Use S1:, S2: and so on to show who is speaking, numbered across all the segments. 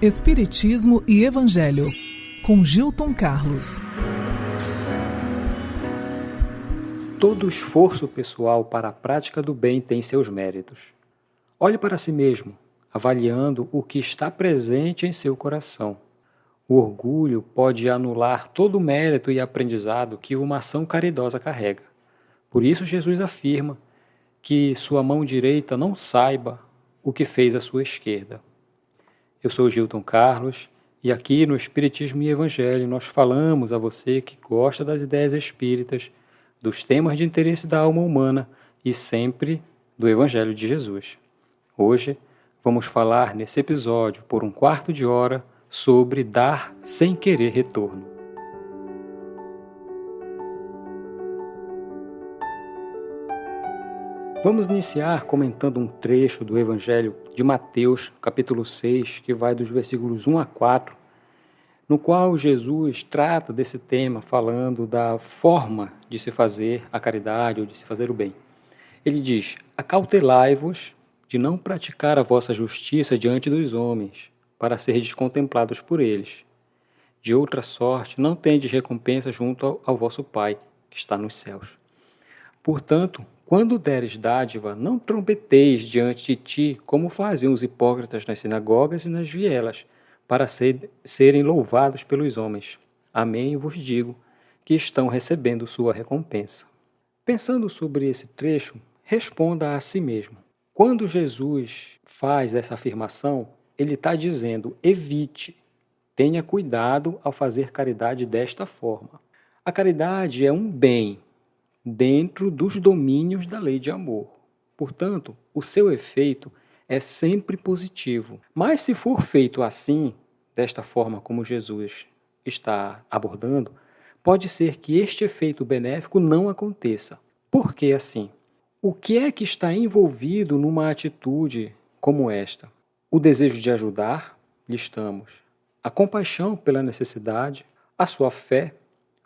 S1: Espiritismo e Evangelho, com Gilton Carlos.
S2: Todo esforço pessoal para a prática do bem tem seus méritos. Olhe para si mesmo, avaliando o que está presente em seu coração. O orgulho pode anular todo o mérito e aprendizado que uma ação caridosa carrega. Por isso Jesus afirma que sua mão direita não saiba o que fez a sua esquerda. Eu sou Gilton Carlos e aqui no Espiritismo e Evangelho nós falamos a você que gosta das ideias espíritas, dos temas de interesse da alma humana e sempre do Evangelho de Jesus. Hoje vamos falar nesse episódio por um quarto de hora sobre dar sem querer retorno. Vamos iniciar comentando um trecho do Evangelho de Mateus, capítulo 6, que vai dos versículos 1 a 4, no qual Jesus trata desse tema falando da forma de se fazer a caridade ou de se fazer o bem. Ele diz: acautelai-vos de não praticar a vossa justiça diante dos homens, para serdes contemplados por eles. De outra sorte, não tendes recompensa junto ao vosso Pai, que está nos céus. Portanto, quando deres dádiva, não trompeteis diante de ti, como faziam os hipócritas nas sinagogas e nas vielas, para serem louvados pelos homens. Amém, vos digo, que estão recebendo sua recompensa. Pensando sobre esse trecho, responda a si mesmo. Quando Jesus faz essa afirmação, ele está dizendo: evite, tenha cuidado ao fazer caridade desta forma. A caridade é um bem dentro dos domínios da lei de amor. Portanto, o seu efeito é sempre positivo. Mas se for feito assim, desta forma como Jesus está abordando, pode ser que este efeito benéfico não aconteça. Por que assim? O que é que está envolvido numa atitude como esta? O desejo de ajudar, listamos. A compaixão pela necessidade, a sua fé,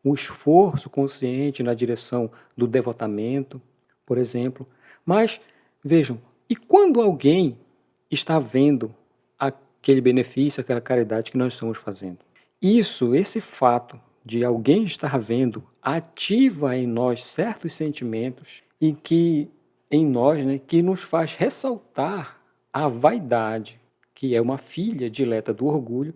S2: o esforço consciente na direção do devotamento, por exemplo. Mas, vejam, e quando alguém está vendo aquele benefício, aquela caridade que nós estamos fazendo? Esse fato de alguém estar vendo, ativa em nós certos sentimentos e que em nós, que nos faz ressaltar a vaidade, que é uma filha dileta do orgulho,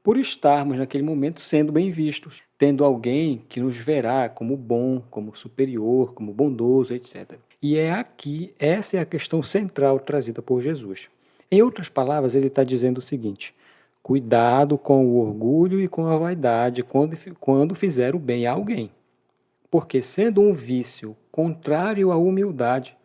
S2: por estarmos naquele momento sendo bem vistos, tendo alguém que nos verá como bom, como superior, como bondoso, etc. E essa é a questão central trazida por Jesus. Em outras palavras, ele está dizendo o seguinte: cuidado com o orgulho e com a vaidade quando fizer o bem a alguém. Porque sendo um vício contrário à humildade,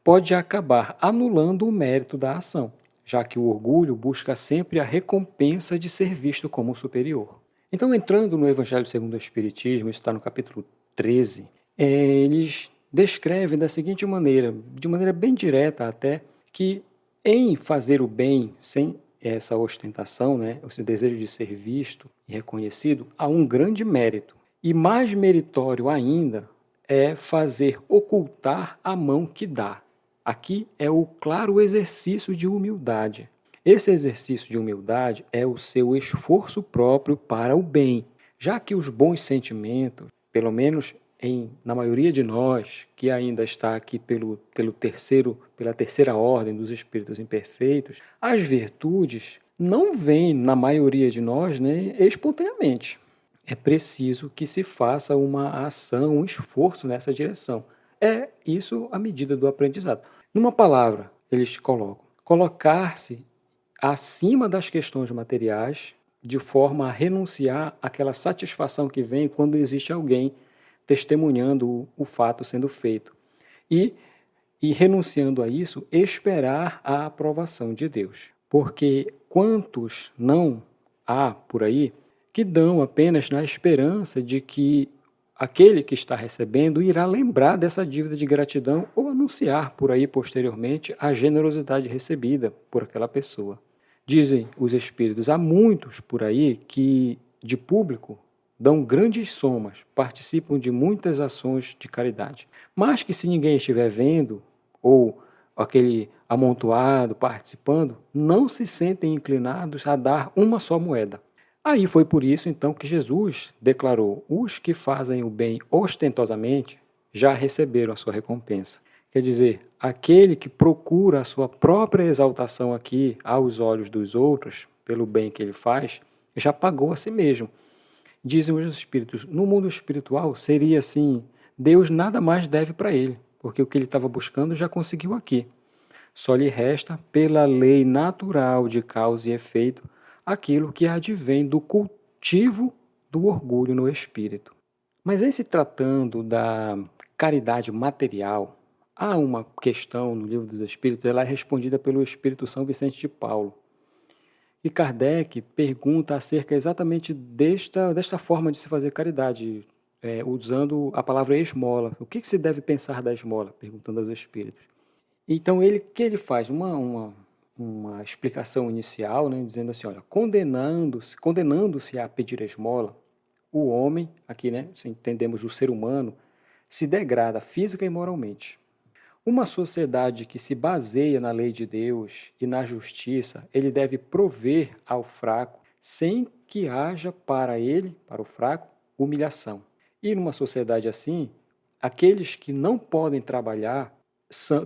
S2: pode acabar anulando o mérito da ação, já que o orgulho busca sempre a recompensa de ser visto como superior. Então, entrando no Evangelho segundo o Espiritismo, isso está no capítulo 13, eles descrevem da seguinte maneira, de maneira bem direta até, que em fazer o bem sem essa ostentação, esse desejo de ser visto e reconhecido, há um grande mérito. E mais meritório ainda é fazer ocultar a mão que dá. Aqui é o claro exercício de humildade. Esse exercício de humildade é o seu esforço próprio para o bem, já que os bons sentimentos, pelo menos na maioria de nós, que ainda está aqui pela terceira ordem dos espíritos imperfeitos, as virtudes não vêm, na maioria de nós, espontaneamente. É preciso que se faça uma ação, um esforço nessa direção. É isso a medida do aprendizado. Numa palavra, eles colocam: colocar-se acima das questões materiais, de forma a renunciar àquela satisfação que vem quando existe alguém testemunhando o fato sendo feito. E renunciando a isso, esperar a aprovação de Deus. Porque quantos não há por aí que dão apenas na esperança de que aquele que está recebendo irá lembrar dessa dívida de gratidão ou anunciar por aí posteriormente a generosidade recebida por aquela pessoa. Dizem os espíritos, há muitos por aí que, de público, dão grandes somas, participam de muitas ações de caridade, mas que se ninguém estiver vendo ou aquele amontoado participando, não se sentem inclinados a dar uma só moeda. Aí foi por isso então que Jesus declarou: os que fazem o bem ostentosamente já receberam a sua recompensa. Quer dizer, aquele que procura a sua própria exaltação aqui aos olhos dos outros, pelo bem que ele faz, já pagou a si mesmo. Dizem os espíritos, no mundo espiritual seria assim, Deus nada mais deve para ele, porque o que ele estava buscando já conseguiu aqui. Só lhe resta, pela lei natural de causa e efeito, aquilo que advém do cultivo do orgulho no espírito. Mas em se tratando da caridade material, há uma questão no Livro dos Espíritos, ela é respondida pelo Espírito São Vicente de Paulo. E Kardec pergunta acerca exatamente desta forma de se fazer caridade, usando a palavra esmola. O que se deve pensar da esmola? Perguntando aos espíritos. Então, ele faz uma explicação inicial, né, dizendo assim, olha, condenando-se a pedir esmola, o homem, aqui, né, se entendemos o ser humano, se degrada física e moralmente. Uma sociedade que se baseia na lei de Deus e na justiça, ele deve prover ao fraco, sem que haja para ele, para o fraco, humilhação. E numa sociedade assim, aqueles que não podem trabalhar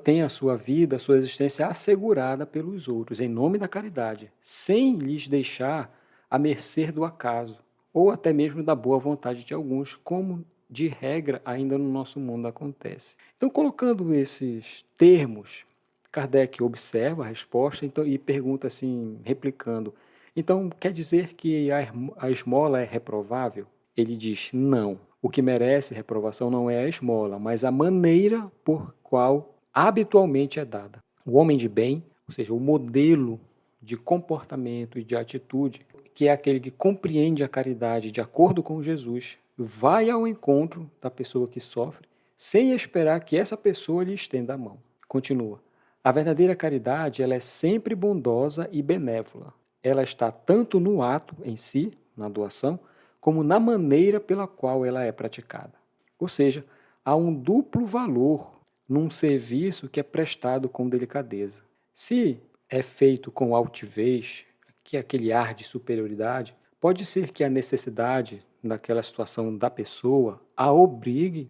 S2: têm a sua vida, a sua existência assegurada pelos outros, em nome da caridade, sem lhes deixar à mercê do acaso, ou até mesmo da boa vontade de alguns, como de regra ainda no nosso mundo acontece. Então, colocando esses termos, Kardec observa a resposta e pergunta assim, replicando, então quer dizer que a esmola é reprovável? Ele diz, não. O que merece reprovação não é a esmola, mas a maneira por qual habitualmente é dada. O homem de bem, ou seja, o modelo de comportamento e de atitude, que é aquele que compreende a caridade de acordo com Jesus, vai ao encontro da pessoa que sofre, sem esperar que essa pessoa lhe estenda a mão. Continua. A verdadeira caridade, ela é sempre bondosa e benévola. Ela está tanto no ato em si, na doação, como na maneira pela qual ela é praticada. Ou seja, há um duplo valor num serviço que é prestado com delicadeza. Se é feito com altivez, que é aquele ar de superioridade, pode ser que a necessidade naquela situação da pessoa a obrigue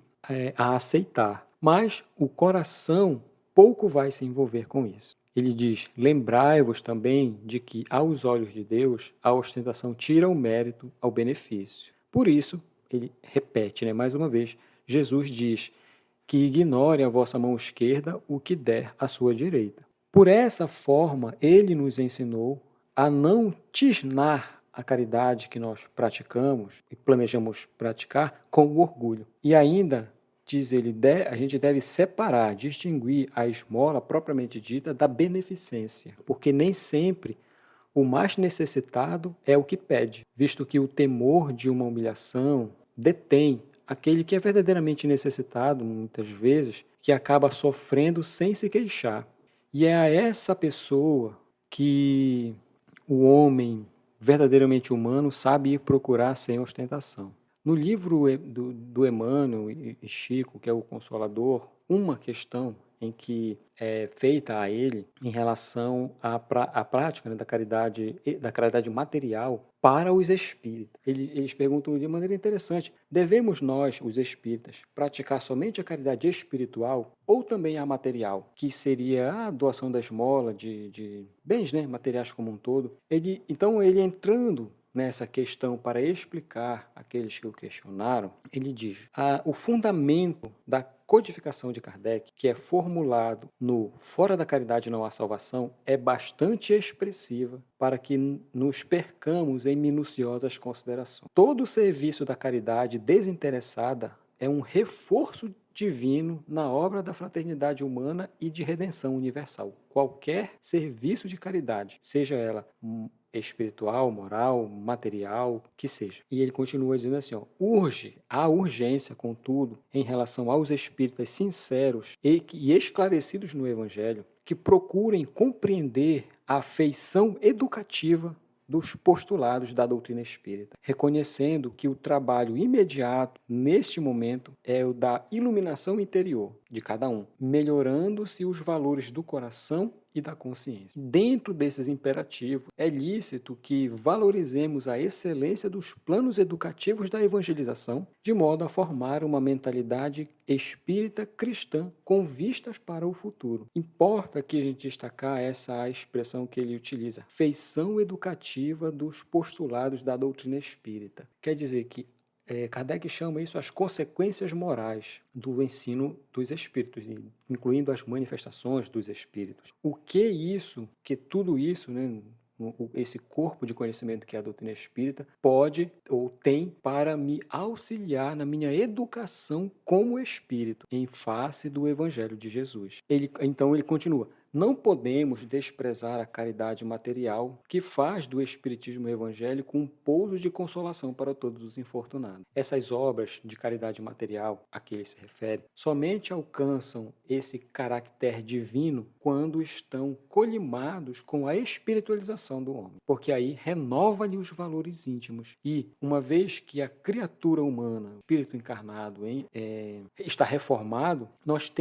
S2: a aceitar, mas o coração pouco vai se envolver com isso. Ele diz, lembrai-vos também de que, aos olhos de Deus, a ostentação tira o mérito ao benefício. Por isso, ele repete, mais uma vez, Jesus diz que ignore a vossa mão esquerda o que der à sua direita. Por essa forma, ele nos ensinou a não tisnar a caridade que nós praticamos e planejamos praticar com o orgulho. E ainda, diz ele, a gente deve separar, distinguir a esmola propriamente dita da beneficência, porque nem sempre o mais necessitado é o que pede, visto que o temor de uma humilhação detém aquele que é verdadeiramente necessitado, muitas vezes, que acaba sofrendo sem se queixar. E é a essa pessoa que o homem verdadeiramente humano sabe ir procurar sem ostentação. No livro do Emmanuel e Chico, que é o Consolador, uma questão em que é feita a ele em relação à prática da caridade material para os espíritas. Eles perguntam de maneira interessante, devemos nós, os espíritas, praticar somente a caridade espiritual ou também a material, que seria a doação da esmola de bens, materiais como um todo? Então ele entrando nessa questão para explicar aqueles que o questionaram, ele diz, o fundamento da codificação de Kardec, que é formulado no Fora da Caridade Não Há Salvação, é bastante expressiva para que nos percamos em minuciosas considerações. Todo serviço da caridade desinteressada é um reforço divino na obra da fraternidade humana e de redenção universal. Qualquer serviço de caridade, seja ela espiritual, moral, material, que seja. E ele continua dizendo assim, há urgência, contudo, em relação aos espíritas sinceros e esclarecidos no Evangelho, que procurem compreender a feição educativa dos postulados da doutrina espírita, reconhecendo que o trabalho imediato, neste momento, é o da iluminação interior, de cada um, melhorando-se os valores do coração e da consciência. Dentro desses imperativos, é lícito que valorizemos a excelência dos planos educativos da evangelização, de modo a formar uma mentalidade espírita cristã com vistas para o futuro. Importa aqui a gente destacar essa expressão que ele utiliza, feição educativa dos postulados da doutrina espírita. Quer dizer que Kardec chama isso as consequências morais do ensino dos espíritos, incluindo as manifestações dos espíritos. O que tudo isso, né, esse corpo de conhecimento que é a doutrina espírita, pode ou tem para me auxiliar na minha educação como espírito, em face do Evangelho de Jesus. Então ele continua. Não podemos desprezar a caridade material que faz do Espiritismo evangélico um pouso de consolação para todos os infortunados. Essas obras de caridade material a que ele se refere somente alcançam esse caráter divino quando estão colimados com a espiritualização do homem, porque aí renova-lhe os valores íntimos e, uma vez que a criatura humana, o espírito encarnado, está reformado, nós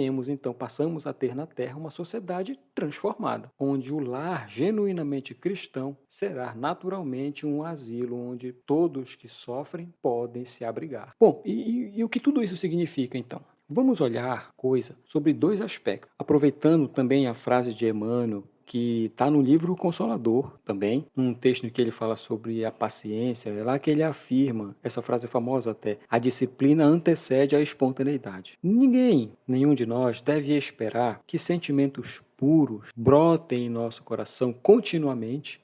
S2: passamos a ter na Terra uma sociedade transformada, onde o lar genuinamente cristão será naturalmente um asilo onde todos que sofrem podem se abrigar. Bom, e o que tudo isso significa então? Vamos olhar coisa sobre dois aspectos, aproveitando também a frase de Emmanuel, que está no livro Consolador também, um texto em que ele fala sobre a paciência, é lá que ele afirma, essa frase é famosa até, a disciplina antecede a espontaneidade. Nenhum de nós deve esperar que sentimentos puros brotem em nosso coração continuamente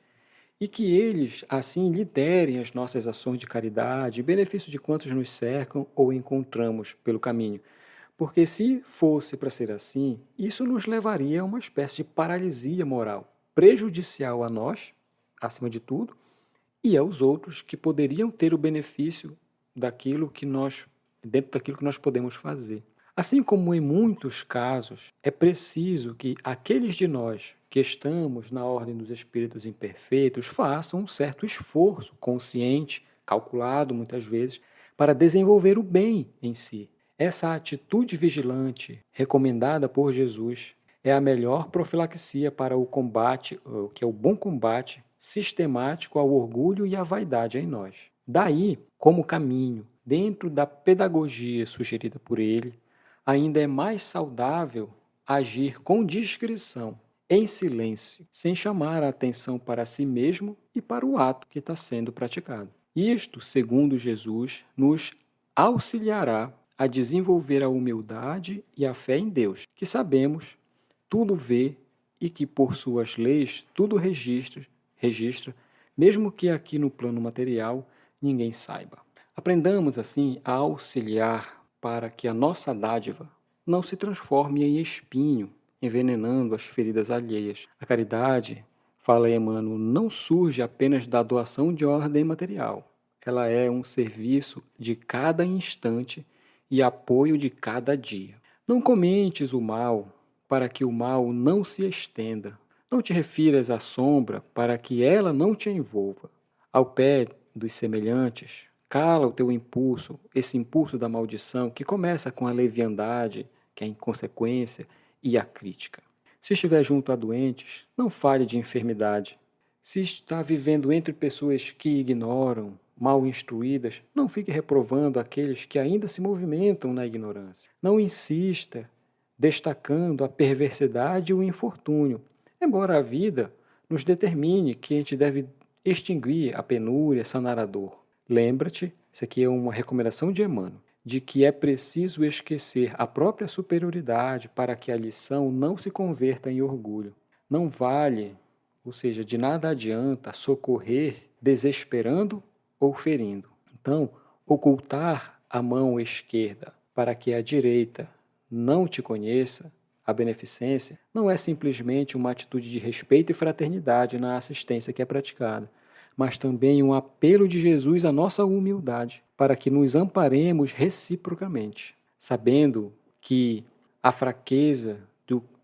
S2: e que eles, assim, liderem as nossas ações de caridade, em benefício de quantos nos cercam ou encontramos pelo caminho. Porque se fosse para ser assim, isso nos levaria a uma espécie de paralisia moral, prejudicial a nós, acima de tudo, e aos outros que poderiam ter o benefício dentro daquilo que nós podemos fazer. Assim como em muitos casos, é preciso que aqueles de nós que estamos na ordem dos espíritos imperfeitos façam um certo esforço consciente, calculado muitas vezes, para desenvolver o bem em si. Essa atitude vigilante, recomendada por Jesus, é a melhor profilaxia para o combate, que é o bom combate sistemático ao orgulho e à vaidade em nós. Daí, como caminho, dentro da pedagogia sugerida por ele, ainda é mais saudável agir com discrição, em silêncio, sem chamar a atenção para si mesmo e para o ato que está sendo praticado. Isto, segundo Jesus, nos auxiliará a desenvolver a humildade e a fé em Deus, que sabemos, tudo vê e que por suas leis tudo registra, mesmo que aqui no plano material ninguém saiba. Aprendamos assim a auxiliar para que a nossa dádiva não se transforme em espinho, envenenando as feridas alheias. A caridade, fala Emmanuel, não surge apenas da doação de ordem material. Ela é um serviço de cada instante e apoio de cada dia. Não comentes o mal, para que o mal não se estenda. Não te refiras à sombra, para que ela não te envolva. Ao pé dos semelhantes, cala o teu impulso, esse impulso da maldição, que começa com a leviandade, que é a inconsequência, e a crítica. Se estiver junto a doentes, não fale de enfermidade. Se está vivendo entre pessoas que ignoram, mal instruídas, não fique reprovando aqueles que ainda se movimentam na ignorância. Não insista destacando a perversidade e o infortúnio, embora a vida nos determine que a gente deve extinguir a penúria, sanar a dor. Lembra-te, isso aqui é uma recomendação de Emmanuel, de que é preciso esquecer a própria superioridade para que a lição não se converta em orgulho. Não vale, ou seja, de nada adianta socorrer desesperando ou ferindo. Então, ocultar a mão esquerda para que a direita não te conheça, a beneficência, não é simplesmente uma atitude de respeito e fraternidade na assistência que é praticada, mas também um apelo de Jesus à nossa humildade, para que nos amparemos reciprocamente, sabendo que a fraqueza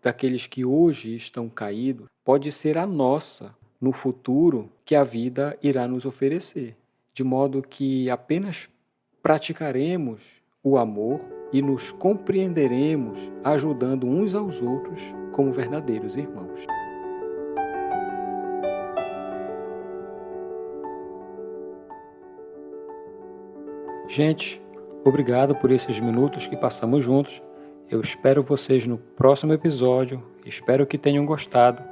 S2: daqueles que hoje estão caídos pode ser a nossa no futuro que a vida irá nos oferecer, de modo que apenas praticaremos o amor e nos compreenderemos ajudando uns aos outros como verdadeiros irmãos. Gente, obrigado por esses minutos que passamos juntos. Eu espero vocês no próximo episódio. Espero que tenham gostado.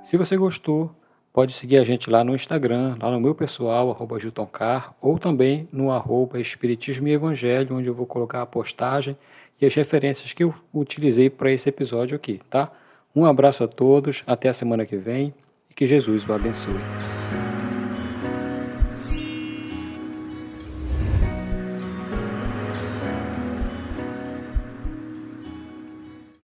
S2: Se você gostou, pode seguir a gente lá no Instagram, lá no meu pessoal, @giltoncar, ou também no @espiritismo e evangelho, onde eu vou colocar a postagem e as referências que eu utilizei para esse episódio aqui, tá? Um abraço a todos, até a semana que vem e que Jesus o abençoe.